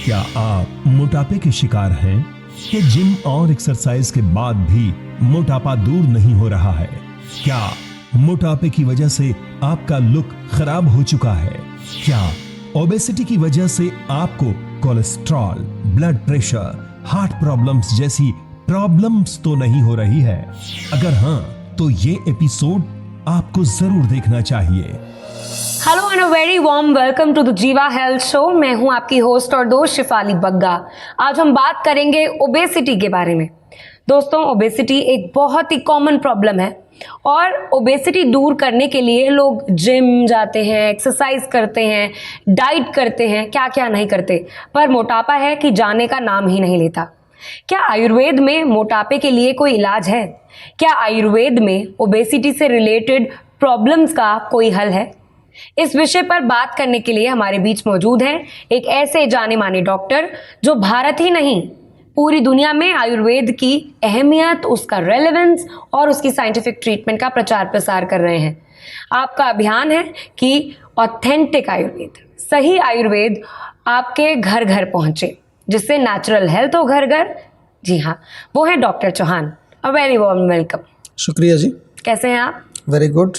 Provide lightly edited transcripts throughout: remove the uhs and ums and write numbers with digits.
क्या आप मोटापे के शिकार हैं कि जिम और एक्सरसाइज के बाद भी मोटापा दूर नहीं हो रहा है? क्या मोटापे की वजह से आपका लुक खराब हो चुका है? क्या ओबेसिटी की वजह से आपको cholesterol, blood pressure, heart problems जैसी प्रॉब्लम्स तो नहीं हो रही है? अगर हाँ, तो ये एपिसोड आपको जरूर देखना चाहिए। Hello and a very warm welcome to the Jiva health show. मैं हूं आपकी होस्ट और दोस्त शिफाली बग्गा। आज हम बात करेंगे ओबेसिटी के बारे में। दोस्तों, ओबेसिटी एक बहुत ही कॉमन प्रॉब्लम है और ओबेसिटी दूर करने के लिए लोग जिम जाते हैं, एक्सरसाइज करते हैं, डाइट करते हैं, क्या क्या नहीं करते, पर मोटापा है कि जाने का नाम ही नहीं लेता। क्या आयुर्वेद में मोटापे के लिए कोई इलाज है? क्या आयुर्वेद में ओबेसिटी से रिलेटेड प्रॉब्लम्स का कोई हल है? इस विषय पर बात करने के लिए हमारे बीच मौजूद हैं एक ऐसे जाने माने डॉक्टर जो भारत ही नहीं पूरी दुनिया में आयुर्वेद की अहमियत, उसका रेलेवेंस और उसकी साइंटिफिक ट्रीटमेंट का प्रचार प्रसार कर रहे हैं। आपका अभियान है कि ऑथेंटिक आयुर्वेद, सही आयुर्वेद आपके घर घर पहुंचे, जिससे नेचुरल हेल्थ हो घर घर। जी हाँ, वो है doctor Chauhan. A very warm welcome. शुक्रिया जी। कैसे हैं आप? Very good.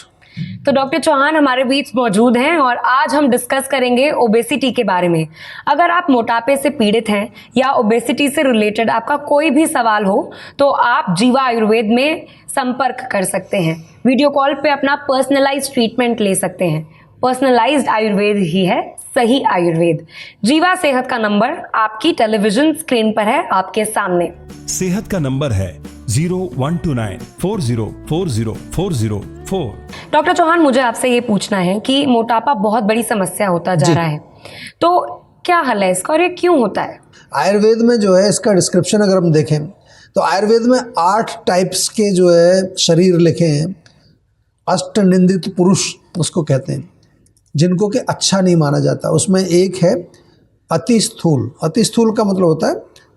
तो डॉक्टर चौहान हमारे बीच मौजूद हैं और आज हम डिस्कस करेंगे ओबेसिटी के बारे में। अगर आप मोटापे से पीड़ित हैं या ओबेसिटी से रिलेटेड आपका कोई भी सवाल हो तो आप जीवा आयुर्वेद में संपर्क कर सकते हैं। वीडियो कॉल पे अपना पर्सनलाइज्ड ट्रीटमेंट ले सकते हैं। पर्सनलाइज्ड आयुर्वेद ही है सही आयुर्वेद। जीवा सेहत का नंबर आपकी टेलीविजन स्क्रीन पर है, आपके सामने। सेहत का नंबर है 012940404004। डॉक्टर चौहान, मुझे आपसे ये पूछना है कि मोटापा बहुत बड़ी समस्या होता जा रहा है, तो क्या हल है इसका और ये क्यों होता है? आयुर्वेद में जो है इसका डिस्क्रिप्शन अगर हम देखें तो आयुर्वेद में 8 टाइप्स के जो है शरीर लिखे हैं। अष्ट निंदित पुरुष उसको कहते हैं, जिनको कि अच्छा नहीं माना जाता। उसमें एक है अति स्थूल। अति स्थूल का मतलब होता है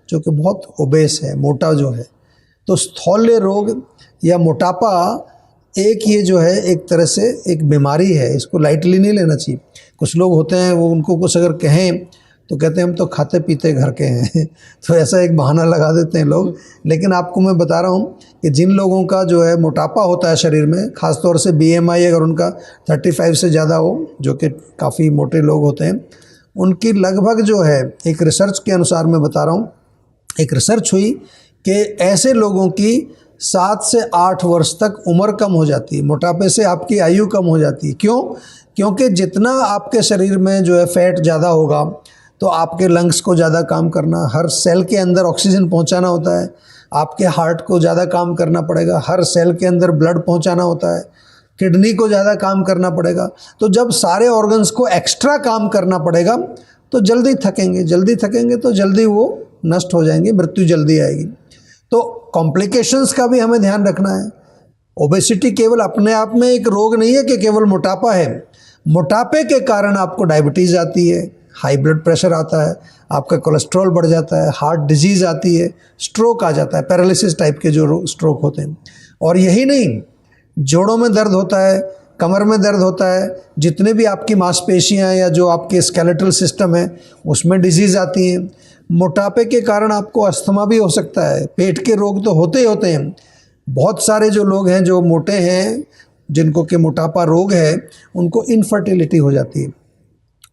जो कि बहुत ओबेस है, मोटा जो है। तो स्थौल्य रोग या मोटापा एक ये जो है एक तरह से एक बीमारी है, इसको लाइटली नहीं लेना चाहिए। कुछ लोग होते हैं वो उनको कुछ अगर कहें तो कहते हैं हम तो खाते पीते घर के हैं तो ऐसा एक बहाना लगा देते हैं लोग। लेकिन आपको मैं बता रहा हूँ कि जिन लोगों का जो है मोटापा होता है शरीर में, ख़ासतौर से BMI अगर उनका 35 से ज़्यादा हो, जो कि काफ़ी मोटे लोग होते हैं, उनकी लगभग जो है एक रिसर्च के अनुसार मैं बता रहा हूँ, एक रिसर्च हुई कि ऐसे लोगों की 7 से 8 वर्ष तक उम्र कम हो जाती है। मोटापे से आपकी आयु कम हो जाती है। क्यों? क्योंकि जितना आपके शरीर में जो है फैट ज़्यादा होगा तो आपके लंग्स को ज़्यादा काम करना, हर सेल के अंदर ऑक्सीजन पहुंचाना होता है, आपके हार्ट को ज़्यादा काम करना पड़ेगा, हर सेल के अंदर ब्लड पहुंचाना होता है, किडनी को ज़्यादा काम करना पड़ेगा। तो जब सारे ऑर्गन्स को एक्स्ट्रा काम करना पड़ेगा तो जल्दी थकेंगे तो जल्दी वो नष्ट हो जाएंगे, मृत्यु जल्दी आएगी। तो कॉम्प्लिकेशंस का भी हमें ध्यान रखना है। ओबेसिटी केवल अपने आप में एक रोग नहीं है कि केवल मोटापा है। मोटापे के कारण आपको डायबिटीज़ आती है, हाई ब्लड प्रेशर आता है, आपका कोलेस्ट्रॉल बढ़ जाता है, हार्ट डिजीज़ आती है, स्ट्रोक आ जाता है, पैरालिसिस टाइप के जो स्ट्रोक होते हैं। और यही नहीं, जोड़ों में दर्द होता है, कमर में दर्द होता है, जितने भी आपकी मांसपेशियां या जो आपके स्केलेटल सिस्टम है उसमें डिजीज़ आती हैं। मोटापे के कारण आपको अस्थमा भी हो सकता है, पेट के रोग तो होते ही होते हैं। बहुत सारे जो लोग हैं जो मोटे हैं, जिनको कि मोटापा रोग है, उनको इनफर्टिलिटी हो जाती है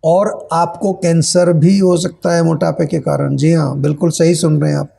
और आपको कैंसर भी हो सकता है मोटापे के कारण। जी हाँ, बिल्कुल सही सुन रहे हैं आप।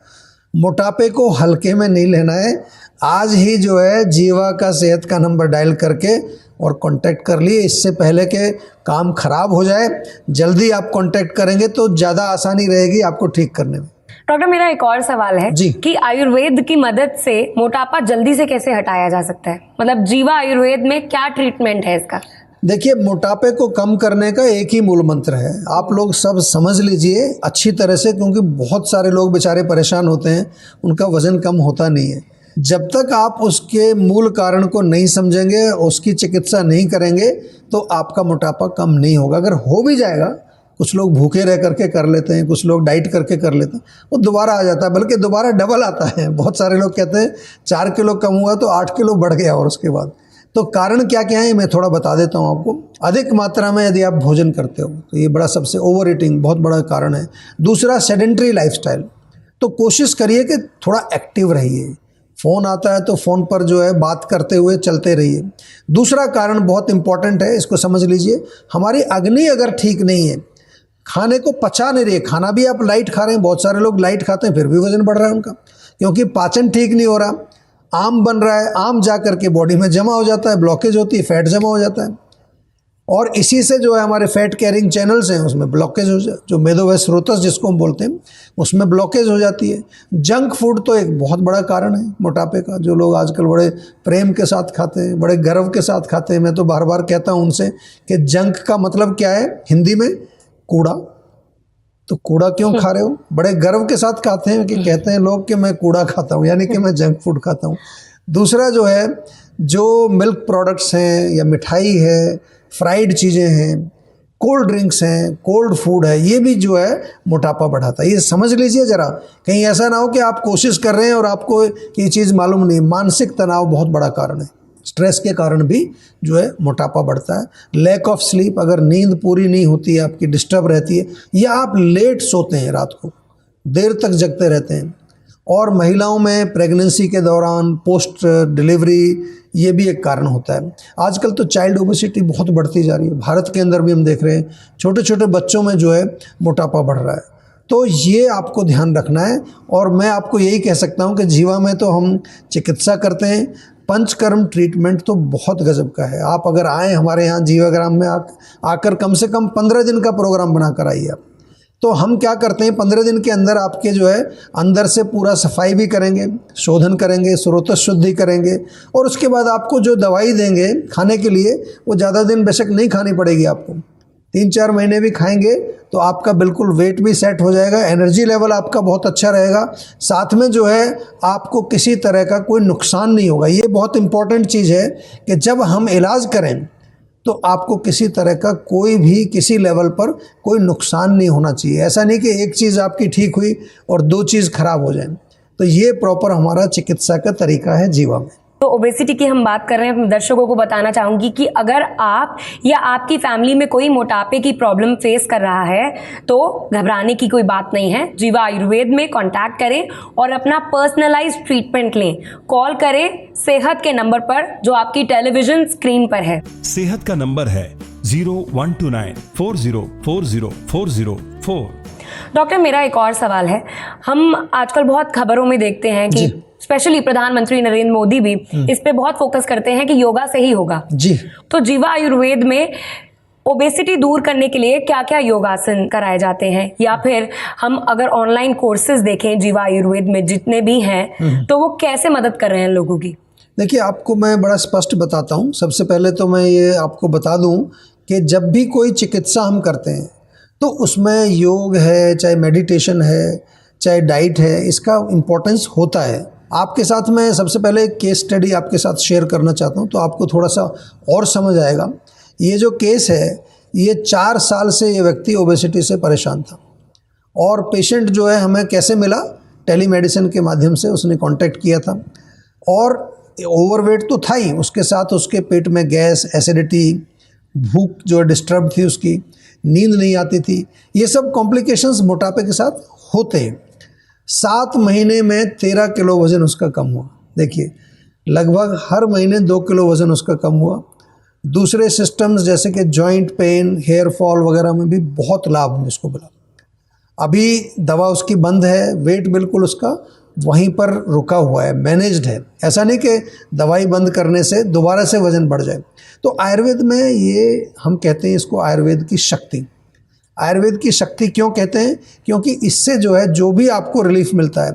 मोटापे को हल्के में नहीं लेना है। आज ही जो है जीवा का सेहत का नंबर डायल करके और कांटेक्ट कर लिए, इससे पहले के काम खराब हो जाए। जल्दी आप कांटेक्ट करेंगे तो ज़्यादा आसानी रहेगी आपको ठीक करने में। डॉक्टर, मेरा एक और सवाल है जी कि आयुर्वेद की मदद से मोटापा जल्दी से कैसे हटाया जा सकता है? मतलब जीवा आयुर्वेद में क्या ट्रीटमेंट है इसका? देखिए, मोटापे को कम करने का एक ही मूल मंत्र है, आप लोग सब समझ लीजिए अच्छी तरह से, क्योंकि बहुत सारे लोग बेचारे परेशान होते हैं, उनका वज़न कम होता नहीं है। जब तक आप उसके मूल कारण को नहीं समझेंगे, उसकी चिकित्सा नहीं करेंगे, तो आपका मोटापा कम नहीं होगा। अगर हो भी जाएगा, कुछ लोग भूखे रह करके कर लेते हैं, कुछ लोग डाइट करके कर लेते हैं, वो दोबारा आ जाता है, बल्कि दोबारा डबल आता है। बहुत सारे लोग कहते हैं 4 किलो कम हुआ तो 8 किलो बढ़ गया और उसके बाद। तो कारण क्या क्या है मैं थोड़ा बता देता हूँ आपको। अधिक मात्रा में यदि आप भोजन करते हो तो ये बड़ा सबसे ओवर ईटिंग बहुत बड़ा कारण है। दूसरा सेडेंट्री लाइफस्टाइल, तो कोशिश करिए कि थोड़ा एक्टिव रहिए। फ़ोन आता है तो फ़ोन पर जो है बात करते हुए चलते रहिए। दूसरा कारण बहुत इंपॉर्टेंट है, इसको समझ लीजिए। हमारी अग्नि अगर ठीक नहीं है, खाने को पचा नहीं रही है, खाना भी आप लाइट खा रहे हैं, बहुत सारे लोग लाइट खाते हैं फिर भी वजन बढ़ रहा है उनका, क्योंकि पाचन ठीक नहीं हो रहा। आम बन रहा है, आम जा करके बॉडी में जमा हो जाता है, ब्लॉकेज होती है, फैट जमा हो जाता है, और इसी से जो है हमारे फैट कैरिंग चैनल्स हैं उसमें ब्लॉकेज हो जाए, जो मेदोवह स्रोतस जिसको हम बोलते हैं, उसमें ब्लॉकेज हो जाती है। जंक फूड तो एक बहुत बड़ा कारण है मोटापे का, जो लोग आजकल बड़े प्रेम के साथ खाते हैं, बड़े गर्व के साथ खाते हैं। मैं तो बार बार कहता हूँ उनसे कि जंक का मतलब क्या है हिंदी में? कूड़ा। तो कूड़ा क्यों खा रहे हो? बड़े गर्व के साथ खाते हैं कि कहते हैं लोग कि मैं कूड़ा खाता हूँ, यानी कि मैं जंक फूड खाता हूँ। दूसरा जो है, जो मिल्क प्रोडक्ट्स हैं या मिठाई है, फ्राइड चीज़ें हैं, कोल्ड ड्रिंक्स हैं, कोल्ड फूड है, ये भी जो है मोटापा बढ़ाता है। ये समझ लीजिए ज़रा, कहीं ऐसा ना हो कि आप कोशिश कर रहे हैं और आपको ये चीज़ मालूम नहीं। मानसिक तनाव बहुत बड़ा कारण है, स्ट्रेस के कारण भी जो है मोटापा बढ़ता है। लैक ऑफ स्लीप, अगर नींद पूरी नहीं होती है, आपकी डिस्टर्ब रहती है, या आप लेट सोते हैं, रात को देर तक जगते रहते हैं, और महिलाओं में प्रेगनेंसी के दौरान, पोस्ट डिलीवरी, ये भी एक कारण होता है। आजकल तो चाइल्ड ओबेसिटी बहुत बढ़ती जा रही है, भारत के अंदर भी हम देख रहे हैं छोटे छोटे बच्चों में जो है मोटापा बढ़ रहा है। तो ये आपको ध्यान रखना है। और मैं आपको यही कह सकता हूँ कि जीवा में तो हम चिकित्सा करते हैं, पंचकर्म ट्रीटमेंट तो बहुत गजब का है। आप अगर आएँ हमारे यहाँ जीवाग्राम में आकर कम से कम 15 दिन का प्रोग्राम बना कर आइए आप। तो हम क्या करते हैं, 15 दिन के अंदर आपके जो है अंदर से पूरा सफाई भी करेंगे, शोधन करेंगे, स्रोत शुद्धि करेंगे, और उसके बाद आपको जो दवाई देंगे खाने के लिए, वो ज़्यादा दिन बेशक नहीं खानी पड़ेगी आपको। 3-4 महीने भी खाएंगे तो आपका बिल्कुल वेट भी सेट हो जाएगा, एनर्जी लेवल आपका बहुत अच्छा रहेगा, साथ में जो है आपको किसी तरह का कोई नुकसान नहीं होगा। ये बहुत इंपॉर्टेंट चीज़ है कि जब हम इलाज करें तो आपको किसी तरह का कोई भी किसी लेवल पर कोई नुकसान नहीं होना चाहिए। ऐसा नहीं कि एक चीज़ आपकी ठीक हुई और 2 चीज़ खराब हो जाए। तो ये प्रॉपर हमारा चिकित्सा का तरीका है जीवा में। तो ओबेसिटी की हम बात कर रहे हैं, दर्शकों को बताना चाहूंगी कि अगर आप या आपकी फैमिली में कोई मोटापे की प्रॉब्लम फेस कर रहा है तो घबराने की कोई बात नहीं है। जीवा आयुर्वेद में कांटेक्ट करें और अपना पर्सनलाइज्ड ट्रीटमेंट लें। कॉल करें सेहत के नंबर पर जो आपकी टेलीविजन स्क्रीन पर है। सेहत का नंबर है 012940400404। डॉक्टर, मेरा एक और सवाल है। हम आजकल बहुत खबरों में देखते हैं कि स्पेशली प्रधानमंत्री नरेंद्र मोदी भी इस पे बहुत फोकस करते हैं कि योगा से ही होगा जी। तो जीवा आयुर्वेद में ओबेसिटी दूर करने के लिए क्या क्या योगासन कराए जाते हैं, या फिर हम अगर ऑनलाइन कोर्सेज देखें जीवा आयुर्वेद में जितने भी हैं तो वो कैसे मदद कर रहे हैं लोगों की? देखिए, आपको मैं बड़ा स्पष्ट बताता हूँ। सबसे पहले तो मैं ये आपको बता दूँ कि जब भी कोई चिकित्सा हम करते हैं तो उसमें योग है, चाहे मेडिटेशन है, चाहे डाइट है, इसका इम्पोर्टेंस होता है। आपके साथ मैं सबसे पहले एक केस स्टडी आपके साथ शेयर करना चाहता हूँ, तो आपको थोड़ा सा और समझ आएगा। ये जो केस है, ये 4 साल से ये व्यक्ति ओबेसिटी से परेशान था, और पेशेंट जो है हमें कैसे मिला, टेलीमेडिसिन के माध्यम से उसने कांटेक्ट किया था। और ओवरवेट तो था ही, उसके साथ उसके पेट में गैस, एसिडिटी, भूख जो डिस्टर्ब थी उसकी, नींद नहीं आती थी, ये सब कॉम्प्लिकेशंस मोटापे के साथ होते हैं। 7 महीने में 13 किलो वज़न उसका कम हुआ। देखिए, लगभग हर महीने 2 किलो वज़न उसका कम हुआ। दूसरे सिस्टम्स जैसे कि जॉइंट पेन, हेयर फॉल वगैरह में भी बहुत लाभ उसको मिला। अभी दवा उसकी बंद है, वेट बिल्कुल उसका वहीं पर रुका हुआ है, मैनेज्ड है। ऐसा नहीं कि दवाई बंद करने से दोबारा से वज़न बढ़ जाए। तो आयुर्वेद में ये हम कहते हैं इसको आयुर्वेद की शक्ति। आयुर्वेद की शक्ति क्यों कहते हैं? क्योंकि इससे जो है जो भी आपको रिलीफ मिलता है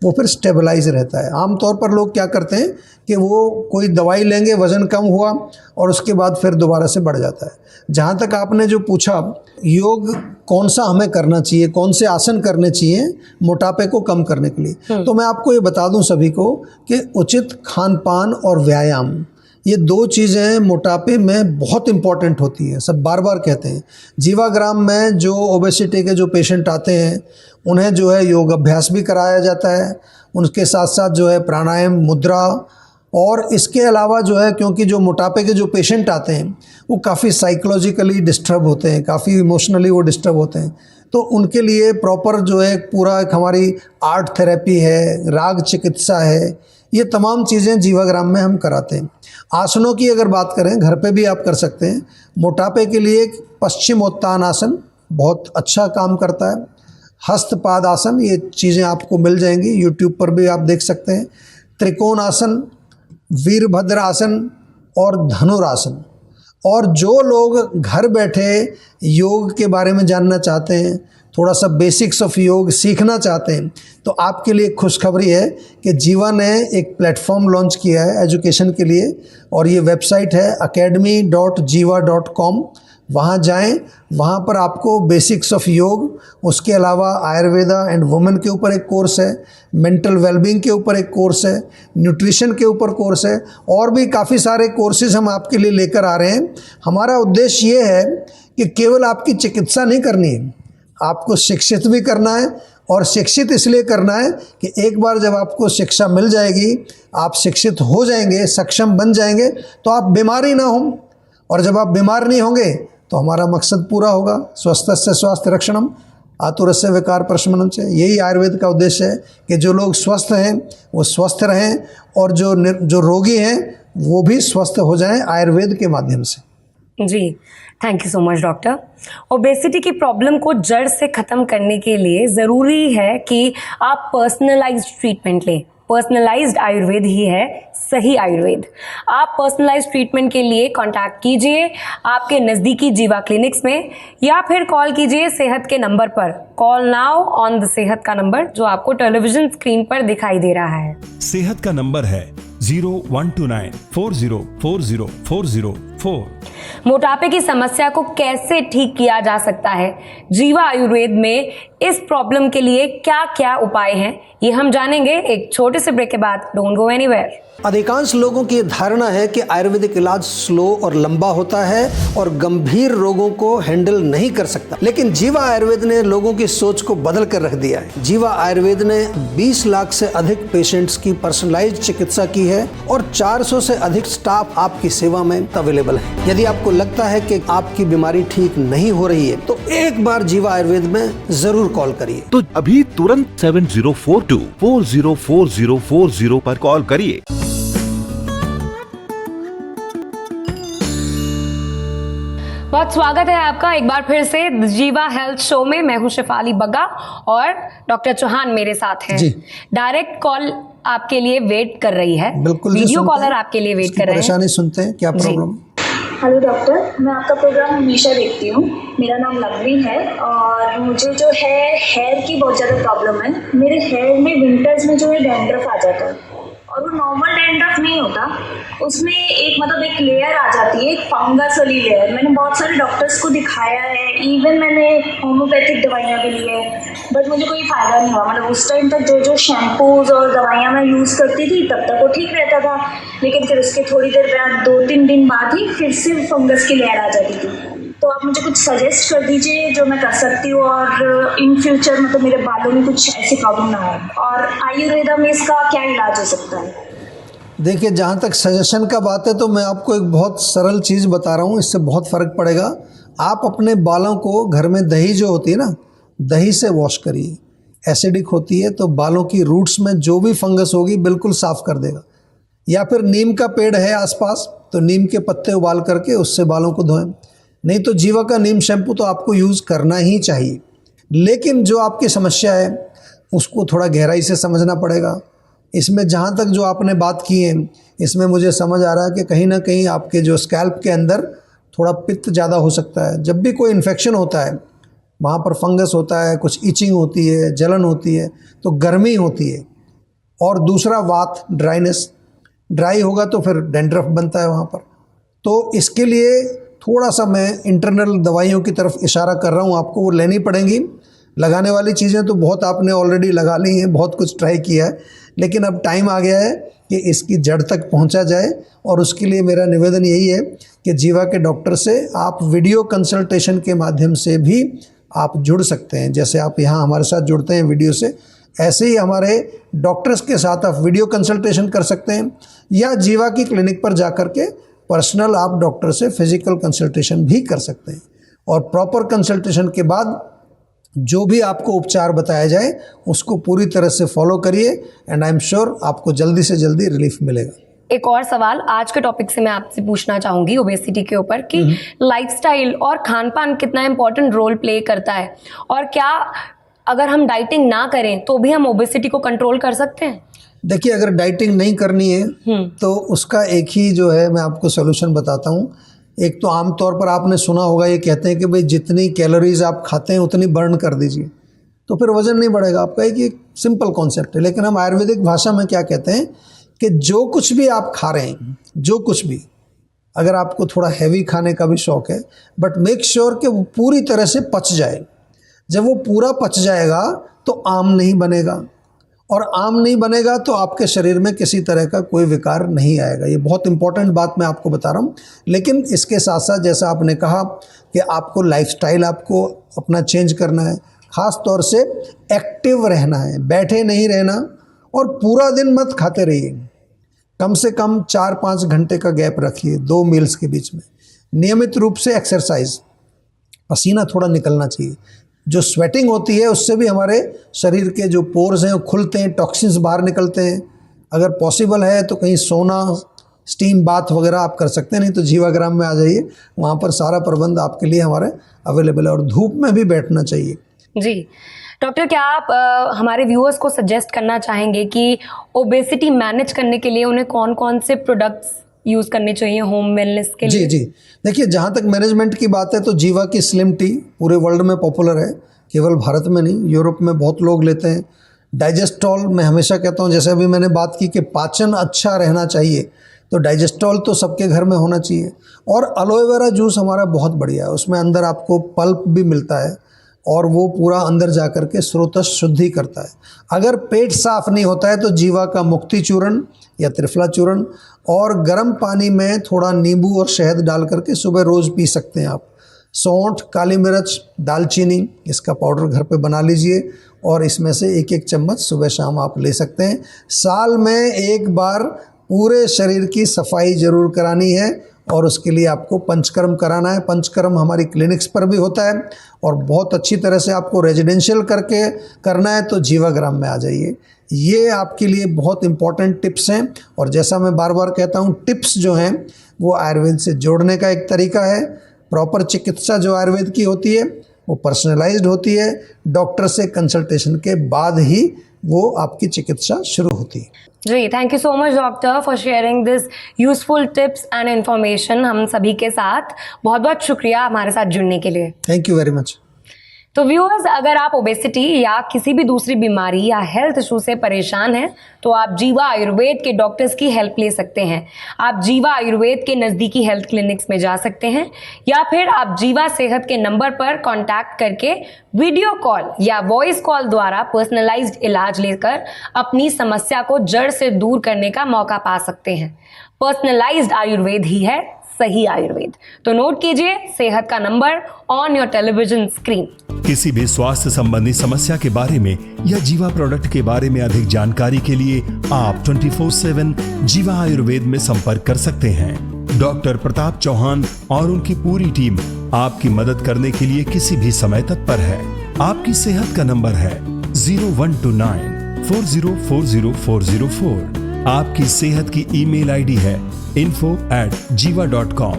वो फिर स्टेबलाइज रहता है। आमतौर पर लोग क्या करते हैं कि वो कोई दवाई लेंगे, वज़न कम हुआ और उसके बाद फिर दोबारा से बढ़ जाता है। जहाँ तक आपने जो पूछा, योग कौन सा हमें करना चाहिए, कौन से आसन करने चाहिए मोटापे को कम करने के लिए, तो मैं आपको ये बता दूं सभी को कि उचित खान पान और व्यायाम, ये 2 चीज़ें मोटापे में बहुत इम्पॉर्टेंट होती हैं। सब बार बार कहते हैं। जीवाग्राम में जो ओबेसिटी के जो पेशेंट आते हैं उन्हें जो है योग अभ्यास भी कराया जाता है, उनके साथ साथ जो है प्राणायाम, मुद्रा और इसके अलावा जो है, क्योंकि जो मोटापे के जो पेशेंट आते हैं वो काफ़ी साइकोलॉजिकली डिस्टर्ब होते हैं, काफ़ी इमोशनली वो डिस्टर्ब होते हैं, तो उनके लिए प्रॉपर जो है पूरा एक हमारी आर्ट थेरेपी है, राग चिकित्सा है, ये तमाम चीज़ें जीवाग्राम में हम कराते हैं। आसनों की अगर बात करें, घर पे भी आप कर सकते हैं। मोटापे के लिए पश्चिमोत्तान आसन बहुत अच्छा काम करता है। हस्तपाद आसन, ये चीज़ें आपको मिल जाएंगी, यूट्यूब पर भी आप देख सकते हैं। त्रिकोण आसन, वीरभद्र आसन और धनुरासन। और जो लोग घर बैठे योग के बारे में जानना चाहते हैं, थोड़ा सा बेसिक्स ऑफ योग सीखना चाहते हैं, तो आपके लिए खुशखबरी है कि जीवा ने एक प्लेटफॉर्म लॉन्च किया है एजुकेशन के लिए, और ये वेबसाइट है academy.jiva.com। वहाँ जाएं, वहाँ पर आपको बेसिक्स ऑफ योग, उसके अलावा आयुर्वेदा एंड वुमेन के ऊपर एक कोर्स है, मेंटल वेलबींग के ऊपर एक कोर्स है, न्यूट्रिशन के ऊपर कोर्स है, और भी काफ़ी सारे कोर्सेज हम आपके लिए लेकर आ रहे हैं। हमारा उद्देश्य ये है कि केवल आपकी चिकित्सा नहीं करनी है, आपको शिक्षित भी करना है। और शिक्षित इसलिए करना है कि एक बार जब आपको शिक्षा मिल जाएगी, आप शिक्षित हो जाएंगे, सक्षम बन जाएंगे, तो आप बीमार ही ना हों। और जब आप बीमार नहीं होंगे तो हमारा मकसद पूरा होगा। स्वस्थस्य स्वास्थ्य रक्षणम आतुरस्य विकार प्रशमनम से। यही आयुर्वेद का उद्देश्य है कि जो लोग स्वस्थ हैं वो स्वस्थ रहें, और जो रोगी हैं वो भी स्वस्थ हो जाएं आयुर्वेद के माध्यम से। जी, thank you so much doctor. Obesity की प्रॉब्लम को जड़ से ख़त्म करने के लिए ज़रूरी है कि आप पर्सनलाइज्ड ट्रीटमेंट लें। पर्सनलाइज्ड आयुर्वेद ही है सही आयुर्वेद। आप पर्सनलाइज्ड ट्रीटमेंट के लिए कांटेक्ट कीजिए आपके नज़दीकी जीवा क्लिनिक्स में, या फिर कॉल कीजिए सेहत के नंबर पर। कॉल नाउ ऑन द सेहत का नंबर जो आपको टेलीविजन स्क्रीन पर दिखाई दे रहा है। सेहत का नंबर है 012940404004। मोटापे की समस्या को कैसे ठीक किया जा सकता है, जीवा आयुर्वेद में इस प्रॉब्लम के लिए क्या क्या उपाय हैं, ये हम जानेंगे एक छोटे से ब्रेक के बाद। Don't go anywhere. अधिकांश लोगों की धारणा है कि आयुर्वेदिक इलाज स्लो और लंबा होता है और गंभीर रोगों को हैंडल नहीं कर सकता, लेकिन जीवा आयुर्वेद ने लोगों की सोच को बदल कर रख दिया है। जीवा आयुर्वेद ने 20 लाख से अधिक पेशेंट्स की पर्सनलाइज्ड चिकित्सा की है और 400 से अधिक स्टाफ आपकी सेवा में अवेलेबल है। यदि आपको लगता है कि आपकी बीमारी ठीक नहीं हो रही है तो एक बार जीवा आयुर्वेद में जरूर कॉल करिए। तो अभी तुरंत 7042404040 पर कॉल करिए। बहुत स्वागत है आपका एक बार फिर से जीवा हेल्थ शो में। मैं हूं शिफाली बग्गा और डॉक्टर चौहान मेरे साथ हैं। डायरेक्ट कॉल आपके लिए वेट कर रही है, बिल्कुल वीडियो कॉलर आपके लिए वेट कर रहे हैं। परेशानी सुनते हैं, क्या प्रॉब्लम? हेलो डॉक्टर, मैं आपका प्रोग्राम हमेशा देखती हूँ। मेरा नाम लवली है और मुझे जो है हेयर की बहुत ज़्यादा प्रॉब्लम है। मेरे हेयर में विंटर्स में जो है डैंड्रफ आ जाता है, और वो नॉर्मल डैंड्रफ नहीं होता, उसमें एक लेयर आ जाती है, एक फंगस वाली लेयर। मैंने बहुत सारे डॉक्टर्स को दिखाया है, इवन मैंने होम्योपैथिक दवाइयाँ भी ली है, बट मुझे कोई फ़ायदा नहीं हुआ। मतलब उस टाइम तक जो शैम्पूज़ और दवाइयाँ मैं यूज़ करती थी तब तक वो ठीक रहता था, लेकिन फिर उसके थोड़ी देर बाद 2-3 दिन बाद ही फिर से फंगस की लेयर आ जाती थी। तो आप मुझे कुछ सजेस्ट कर दीजिए जो मैं कर सकती हूँ और इन फ्यूचर मतलब मेरे बालों में कुछ ऐसी प्रॉब्लम ना हो। और आयुर्वेदा में इसका क्या इलाज हो सकता है? देखिए, जहाँ तक सजेशन का बात है तो मैं आपको एक बहुत सरल चीज़ बता रहा हूँ, इससे बहुत फ़र्क पड़ेगा। आप अपने बालों को घर में दही जो होती है ना, दही से वॉश करिए। एसिडिक होती है तो बालों की रूट्स में जो भी फंगस होगी बिल्कुल साफ़ कर देगा। या फिर नीम का पेड़ है आसपास तो नीम के पत्ते उबाल करके उससे बालों को धोएं। नहीं तो जीवा का नीम शैम्पू तो आपको यूज़ करना ही चाहिए। लेकिन जो आपकी समस्या है उसको थोड़ा गहराई से समझना पड़ेगा। इसमें जहाँ तक जो आपने बात की है, इसमें मुझे समझ आ रहा है कि कहीं ना कहीं आपके जो स्कैल्प के अंदर थोड़ा पित्त ज़्यादा हो सकता है। जब भी कोई इन्फेक्शन होता है, वहाँ पर फंगस होता है, कुछ इचिंग होती है, जलन होती है, तो गर्मी होती है। और दूसरा वात, ड्राइनेस, ड्राई होगा तो फिर डैंड्रफ बनता है वहाँ पर। तो इसके लिए थोड़ा सा मैं इंटरनल दवाइयों की तरफ इशारा कर रहा हूँ, आपको वो लेनी पड़ेंगी। लगाने वाली चीज़ें तो बहुत आपने ऑलरेडी लगा ली हैं, बहुत कुछ ट्राई किया है, लेकिन अब टाइम आ गया है कि इसकी जड़ तक पहुंचा जाए। और उसके लिए मेरा निवेदन यही है कि जीवा के डॉक्टर से आप वीडियो कंसल्टेशन के माध्यम से भी आप जुड़ सकते हैं। जैसे आप यहाँ हमारे साथ जुड़ते हैं वीडियो से, ऐसे ही हमारे डॉक्टर्स के साथ आप वीडियो कंसल्टेशन कर सकते हैं, या जीवा की क्लिनिक पर जाकर के पर्सनल आप डॉक्टर से फिजिकल कंसल्टेशन भी कर सकते हैं। और प्रॉपर कंसल्टेशन के बाद जो भी आपको उपचार बताया जाए उसको पूरी तरह से फॉलो करिए, एंड आई एम श्योर आपको जल्दी से जल्दी रिलीफ मिलेगा। एक और सवाल आज के टॉपिक से मैं आपसे पूछना चाहूंगी ओबेसिटी के ऊपर कि लाइफस्टाइल और खान पान कितना इंपॉर्टेंट रोल प्ले करता है, और क्या अगर हम डाइटिंग ना करें तो भी हम ओबेसिटी को कंट्रोल कर सकते हैं? देखिए, अगर डाइटिंग नहीं करनी है तो उसका एक ही जो है मैं आपको सोल्यूशन बताता हूँ। एक तो आमतौर पर आपने सुना होगा, ये कहते हैं कि भाई जितनी कैलोरीज आप खाते हैं उतनी बर्न कर दीजिए, तो फिर वजन नहीं बढ़ेगा आपका। एक सिंपल कॉन्सेप्ट है, लेकिन हम आयुर्वेदिक भाषा में क्या कहते हैं कि जो कुछ भी आप खा रहे हैं, जो कुछ भी, अगर आपको थोड़ा हैवी खाने का भी शौक है, बट मेक श्योर कि वो पूरी तरह से पच जाए। जब वो पूरा पच जाएगा तो आम नहीं बनेगा, और आम नहीं बनेगा तो आपके शरीर में किसी तरह का कोई विकार नहीं आएगा। ये बहुत इंपॉर्टेंट बात मैं आपको बता रहा हूँ। लेकिन इसके साथ साथ जैसा आपने कहा कि आपको लाइफस्टाइल आपको अपना चेंज करना है, ख़ास तौर से एक्टिव रहना है, बैठे नहीं रहना, और पूरा दिन मत खाते रहिए। कम से कम 4-5 घंटे का गैप रखिए 2 मील्स के बीच में। नियमित रूप से एक्सरसाइज, पसीना थोड़ा निकलना चाहिए। जो स्वेटिंग होती है उससे भी हमारे शरीर के जो पोर्स हैं वो खुलते हैं, टॉक्सिन्स बाहर निकलते हैं। अगर पॉसिबल है तो कहीं सोना, स्टीम बाथ वगैरह आप कर सकते हैं, नहीं तो जीवाग्राम में आ जाइए, वहाँ पर सारा प्रबंध आपके लिए हमारे अवेलेबल है। और धूप में भी बैठना चाहिए। जी डॉक्टर, क्या आप हमारे व्यूअर्स को सजेस्ट करना चाहेंगे कि ओबेसिटी मैनेज करने के लिए उन्हें कौन कौन से प्रोडक्ट्स यूज़ करने चाहिए होम वेलनेस के लिए? जी, देखिए, जहाँ तक मैनेजमेंट की बात है तो जीवा की स्लिम टी पूरे वर्ल्ड में पॉपुलर है, केवल भारत में नहीं, यूरोप में बहुत लोग लेते हैं। डाइजेस्टॉल, मैं हमेशा कहता हूँ, जैसे अभी मैंने बात की कि पाचन अच्छा रहना चाहिए, तो डाइजेस्टॉल तो सबके घर में होना चाहिए। और एलोवेरा जूस हमारा बहुत बढ़िया है, उसमें अंदर आपको पल्प भी मिलता है, और वो पूरा अंदर जाकर के स्रोतश शुद्धि करता है। अगर पेट साफ नहीं होता है तो जीवा का मुक्ति चूर्ण या त्रिफला चूर्ण और गर्म पानी में थोड़ा नींबू और शहद डाल करके सुबह रोज़ पी सकते हैं आप। सौंठ, काली मिर्च, दालचीनी, इसका पाउडर घर पे बना लीजिए, और इसमें से 1-1 चम्मच सुबह शाम आप ले सकते हैं। साल में एक बार पूरे शरीर की सफाई ज़रूर करानी है, और उसके लिए आपको पंचकर्म कराना है। पंचकर्म हमारी क्लिनिक्स पर भी होता है, और बहुत अच्छी तरह से आपको रेजिडेंशियल करके करना है तो जीवाग्राम में आ जाइए। ये आपके लिए बहुत इंपॉर्टेंट टिप्स हैं, और जैसा मैं बार बार कहता हूँ, टिप्स जो हैं वो आयुर्वेद से जोड़ने का एक तरीका है। प्रॉपर चिकित्सा जो आयुर्वेद की होती है वो पर्सनलाइज्ड होती है, डॉक्टर से कंसल्टेशन के बाद ही वो आपकी चिकित्सा शुरू होती है। जी, thank you so much doctor for sharing this useful tips and information हम सभी के साथ। बहुत बहुत शुक्रिया हमारे साथ जुड़ने के लिए। Thank you very much. तो व्यूअर्स, अगर आप ओबेसिटी या किसी भी दूसरी बीमारी या हेल्थ इशू से परेशान हैं तो आप जीवा आयुर्वेद के डॉक्टर्स की हेल्प ले सकते हैं। आप जीवा आयुर्वेद के नज़दीकी हेल्थ क्लिनिक्स में जा सकते हैं, या फिर आप जीवा सेहत के नंबर पर कांटेक्ट करके वीडियो कॉल या वॉइस कॉल द्वारा पर्सनलाइज्ड इलाज लेकर अपनी समस्या को जड़ से दूर करने का मौका पा सकते हैं। पर्सनलाइज्ड आयुर्वेद ही है सही आयुर्वेद। तो नोट कीजिए सेहत का number on your television screen. किसी भी स्वास्थ्य संबंधी समस्या के बारे में या जीवा प्रोडक्ट के बारे में अधिक जानकारी के लिए आप 24/7 जीवा आयुर्वेद में संपर्क कर सकते हैं। डॉक्टर प्रताप चौहान और उनकी पूरी टीम आपकी मदद करने के लिए किसी भी समय तत्पर है। आपकी सेहत का नंबर है 0129404004। आपकी सेहत की ईमेल आईडी है info@jiva.com।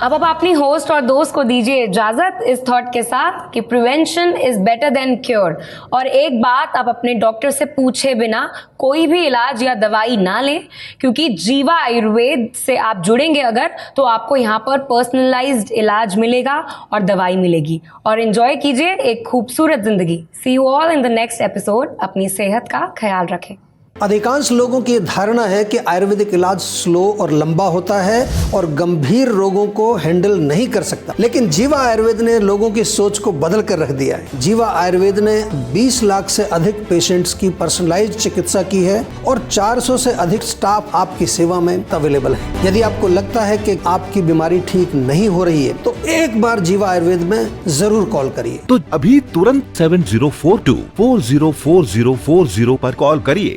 अब अपनी होस्ट और दोस्त को दीजिए इजाजत इस थॉट के साथ कि prevention is better than cure. और एक बात आप अपने डॉक्टर से पूछे बिना कोई भी इलाज या दवाई ना लें, क्योंकि जीवा आयुर्वेद से आप जुड़ेंगे अगर तो आपको यहाँ पर पर्सनलाइज्ड इलाज मिलेगा और दवाई मिलेगी। और एंजॉय कीजिए एक खूबसूरत जिंदगी। See you all in the next episode. अपनी सेहत का ख्याल रखें। अधिकांश लोगों की धारणा है कि आयुर्वेदिक इलाज स्लो और लंबा होता है और गंभीर रोगों को हैंडल नहीं कर सकता, लेकिन जीवा आयुर्वेद ने लोगों की सोच को बदल कर रख दिया है। जीवा आयुर्वेद ने 20 लाख से अधिक पेशेंट्स की पर्सनलाइज्ड चिकित्सा की है और 400 से अधिक स्टाफ आपकी सेवा में अवेलेबल है। यदि आपको लगता है कि आपकी बीमारी ठीक नहीं हो रही है तो एक बार जीवा आयुर्वेद में जरूर कॉल करिए। तो अभी तुरंत 7042 404040 पर कॉल करिए।